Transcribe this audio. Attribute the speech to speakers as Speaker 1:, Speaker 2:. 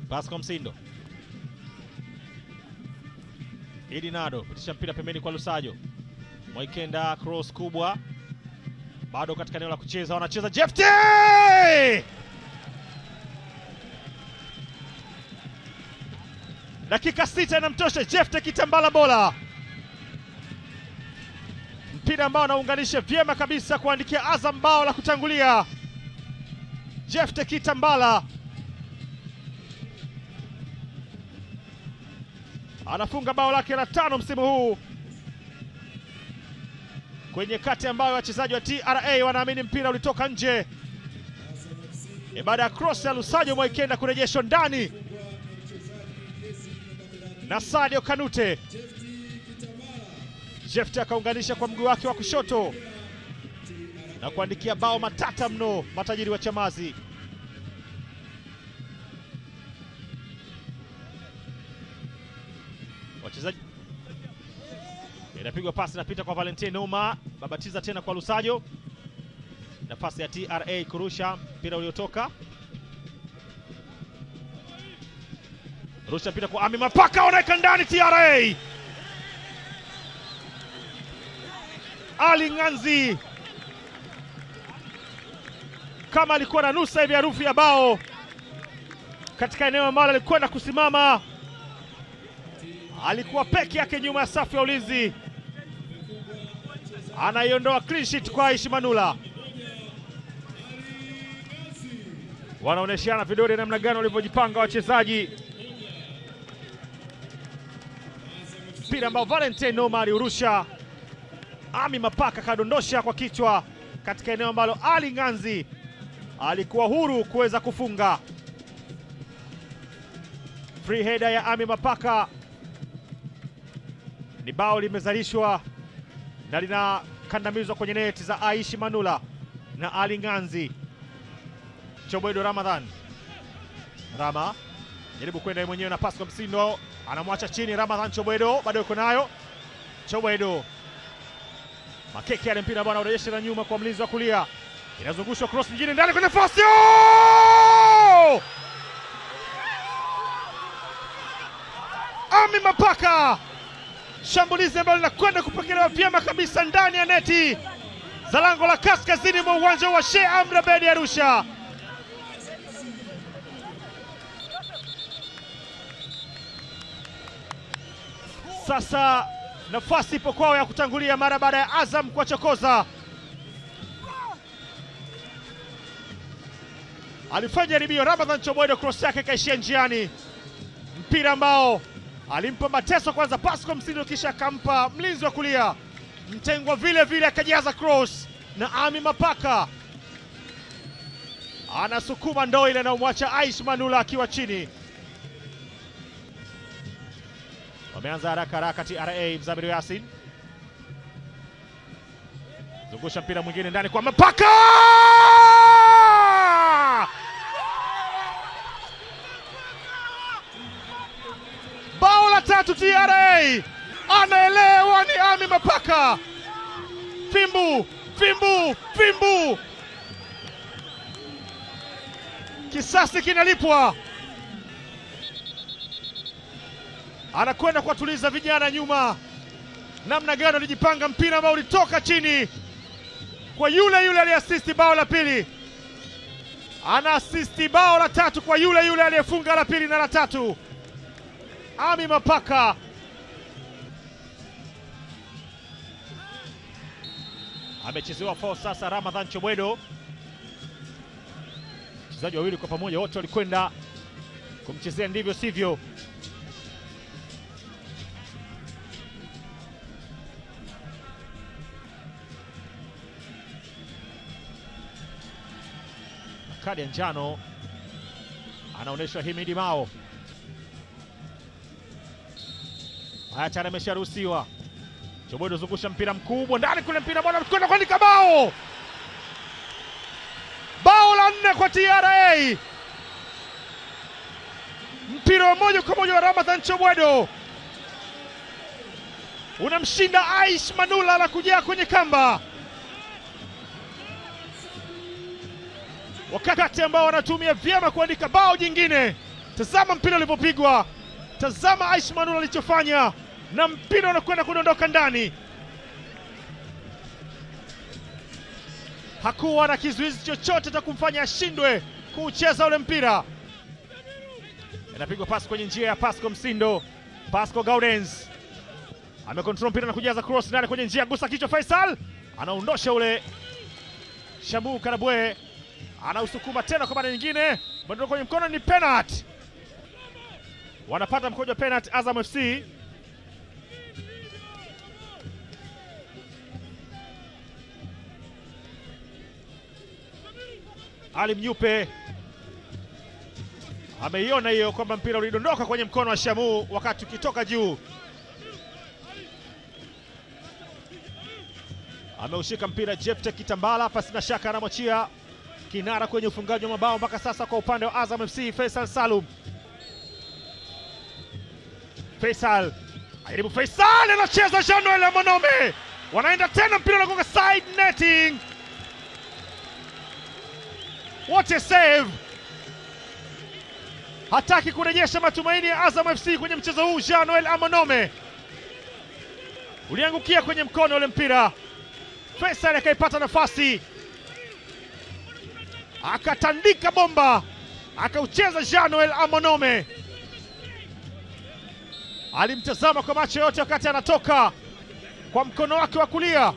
Speaker 1: Pascal Msindo. Edinado pitisha mpira pembeni kwa Lusajo. Mwaikenda cross kubwa. Bado katika eneo la kucheza wanacheza Jefte! Dakika 6 inamtosha Jefte Kitambala bola. Mpira ambao anaunganisha vyema kabisa kuandikia Azam bao la kutangulia. Jefte Kitambala anafunga bao lake la 5 msimu huu, kwenye kati ambayo wachezaji wa TRA wanaamini mpira ulitoka nje. Baada ya cross ya Lusajo Mwaikenda kurejeshwa ndani na Sadio Kanute, Jefte akaunganisha kwa mguu wake wa kushoto na kuandikia bao matata mno matajiri wa Chamazi. Wachezaji, inapigwa pasi napita kwa Valentino Uma, babatiza tena kwa Lusajo. Nafasi ya TRA kurusha mpira uliotoka. Rusha mpira kwa Ami Mapaka, oneka ndani TRA. Ali Nganzi kama alikuwa na nusa hivi harufu ya bao katika eneo ambalo alikwenda kusimama. Alikuwa peke yake nyuma ya safu ya ulinzi. Anaiondoa clean sheet kwa Aishi Manula. Wanaoneshana vidole namna gani walivyojipanga wachezaji. Mpira ambao Valentino Oma aliurusha, Ami Mapaka kadondosha kwa kichwa katika eneo ambalo Ali Nganzi alikuwa huru kuweza kufunga. Free header ya Ami Mapaka. Ni bao limezalishwa na linakandamizwa kwenye neti za Aishi Manula na Ali Nganzi. Chobwedo Ramadhan. Rama jaribu kwenda mwenyewe na Pascal Msindo, anamwacha chini Ramadhan. Chobwedo bado yuko nayo. Chobwedo Makeke ya mpira bwana, urejesha na nyuma kwa mlinzi wa kulia. Inazungushwa cross nyingine ndani kwenye nafasi. Ami Mapaka. Shambulizi ambalo linakwenda kupokelewa vyema kabisa ndani ya neti za lango la kaskazini mwa uwanja wa Sheikh Amri Abeid Arusha. Sasa nafasi ipo kwao ya kutangulia mara baada ya Azam kuwachokoza. Alifanya jaribio Ramadhan Chobwedo, cross yake kaishia njiani. Mpira ambao alimpa mateso kwanza Pascal Msindo, kisha akampa mlinzi wa kulia. Mtengwa vile vile akajaza cross na Ami Mapaka anasukuma ndoo ile na umwacha Aishi Manula akiwa chini. Wameanza haraka TRA. Mzamiru Yasin zungusha mpira mwingine ndani kwa Mapaka. Bao la 3 TRA. Anaelewa ni Ami Mapaka. Fimbu. Kisasi kinalipwa. Anakwenda kuwatuliza vijana nyuma. Namna gani alijipanga, mpira ambao ulitoka chini kwa yule aliyeasisti bao la pili. Ana asisti bao la 3 kwa yule aliyefunga la pili na la 3. Ami Mapaka. Amechezewa foul sasa Ramadhan Chobwedo. Wachezaji wawili kwa pamoja wote walikwenda kumchezea ndivyo sivyo. Kadi ya njano anaonyeshwa Himidi Mao. Haya tayari amesharuhusiwa. Chobwedo zungusha mpira mkubwa ndani kule, mpira bwana kwenda kuandika bao. Bao la 4 kwa TRA. Mpira moja kwa moja wa Ramadhan Chobwedo unamshinda Aishi Manula na kujaa kwenye kamba. Wakati ambao wanatumia vyema kuandika bao jingine Tazama mpira ulipopigwa, tazama Aishi Manula alichofanya, na mpira unakwenda kudondoka ndani. Hakuwa na kizuizi chochote cha kumfanya ashindwe kuucheza ule mpira. Inapigwa pasi kwenye njia ya Pascal Msindo. Pascal Gaudens amekontrol mpira na kujaza cross ndani kwenye njia, gusa kichwa Faisal, anaondosha ule. Shamu Karabwe anausukuma tena kwa mara nyingine, bado kwenye mkono, ni penalty. Wanapata mkojo wa penalty Azam FC. Ali Mnyupe ameiona hiyo kwamba mpira ulidondoka kwenye mkono wa Shamu wakati ukitoka juu. Ameushika mpira Jepte Kitambala, pasi na shaka anamwachia kinara kwenye ufungaji wa mabao mpaka sasa kwa upande wa Azam FC, Faisal Salum. Faisal ajaribu, Faisal anacheza, Jean-Noel Amonome wanaenda tena, mpira unagonga side netting. What a save! Hataki kurejesha matumaini ya Azam FC kwenye mchezo huu. Jean-Noel Amonome uliangukia kwenye mkono ule mpira. Faisal akaipata nafasi, akatandika bomba, akaucheza Jean-Noel Amonome. Alimtazama kwa macho yote wakati anatoka kwa mkono wake wa kulia.